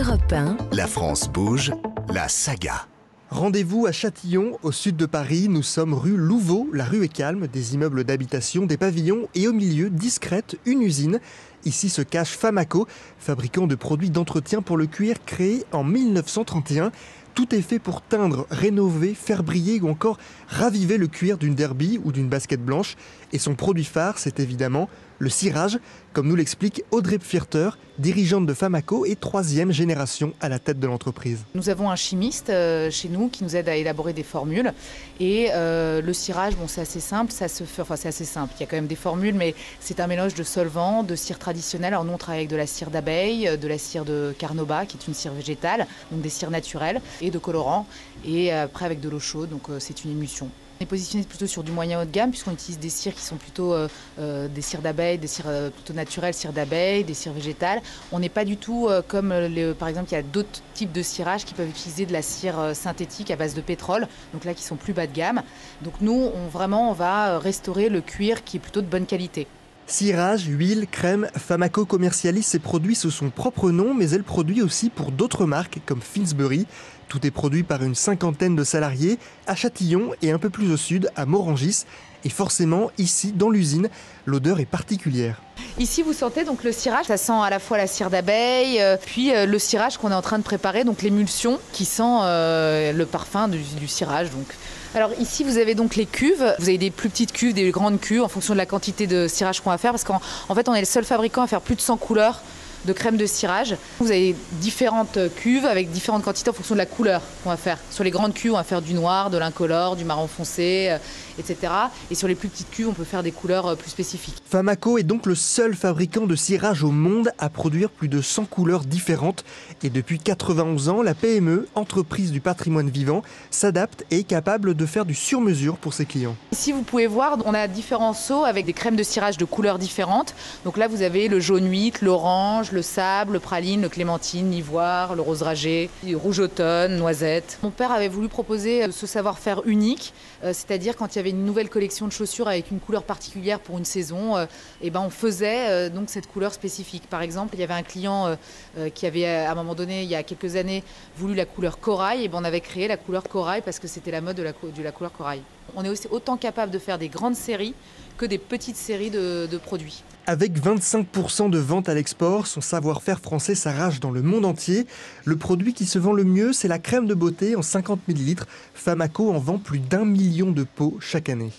Europe 1. La France bouge, la saga. Rendez-vous à Châtillon, au sud de Paris. Nous sommes rue Louveau. La rue est calme, des immeubles d'habitation, des pavillons et au milieu, discrète, une usine. Ici se cache Famaco, fabricant de produits d'entretien pour le cuir créé en 1931. Tout est fait pour teindre, rénover, faire briller ou encore raviver le cuir d'une derby ou d'une basket blanche. Et son produit phare, c'est évidemment le cirage, comme nous l'explique Audrey Pfirter, dirigeante de Famaco et 3e génération à la tête de l'entreprise. Nous avons un chimiste chez nous qui nous aide à élaborer des formules. Et le cirage, c'est assez simple, ça se fait, c'est assez simple. Il y a quand même des formules, mais c'est un mélange de solvants, de cire traditionnelle. Alors nous, on travaille avec de la cire d'abeille, de la cire de carnauba, qui est une cire végétale, donc des cires naturelles, et de colorants. Et après avec de l'eau chaude, donc c'est une émulsion. On est positionné plutôt sur du moyen haut de gamme puisqu'on utilise des cires qui sont plutôt des cires d'abeille, des cires plutôt naturelles, cires d'abeille, des cires végétales. On n'est pas du tout comme par exemple il y a d'autres types de cirage qui peuvent utiliser de la cire synthétique à base de pétrole, donc là qui sont plus bas de gamme. Donc nous on va restaurer le cuir qui est plutôt de bonne qualité. Cirage, huile, crème, Famaco commercialise ses produits sous son propre nom, mais elle produit aussi pour d'autres marques comme Finsbury. Tout est produit par une 50aine de salariés à Châtillon et un peu plus au sud, à Morangis. Et forcément, ici, dans l'usine, l'odeur est particulière. Ici, vous sentez donc le cirage, ça sent à la fois la cire d'abeille, puis le cirage qu'on est en train de préparer, donc l'émulsion qui sent le parfum du cirage. Donc. Alors ici, vous avez donc les cuves. Vous avez des plus petites cuves, des grandes cuves en fonction de la quantité de cirage qu'on va faire, parce qu'en fait, on est le seul fabricant à faire plus de 100 couleurs de crème de cirage. Vous avez différentes cuves avec différentes quantités en fonction de la couleur qu'on va faire. Sur les grandes cuves, on va faire du noir, de l'incolore, du marron foncé, etc. Et sur les plus petites cuves, on peut faire des couleurs plus spécifiques. Famaco est donc le seul fabricant de cirage au monde à produire plus de 100 couleurs différentes. Et depuis 91 ans, la PME, entreprise du patrimoine vivant, s'adapte et est capable de faire du sur-mesure pour ses clients. Ici, vous pouvez voir, on a différents seaux avec des crèmes de cirage de couleurs différentes. Donc là, vous avez le jaune huître, l'orange, le sable, le praline, le clémentine, l'ivoire, le rose ragé, le rouge automne, noisette. Mon père avait voulu proposer ce savoir-faire unique, c'est-à-dire quand il y avait une nouvelle collection de chaussures avec une couleur particulière pour une saison, on faisait donc cette couleur spécifique. Par exemple, il y avait un client qui avait à un moment donné, il y a quelques années, voulu la couleur corail, on avait créé la couleur corail parce que c'était la mode de la couleur corail. On est aussi autant capable de faire des grandes séries que des petites séries de produits. Avec 25% de ventes à l'export, son savoir-faire français s'arrache dans le monde entier. Le produit qui se vend le mieux, c'est la crème de beauté en 50 ml. Famaco en vend plus d'1 million de pots chaque année.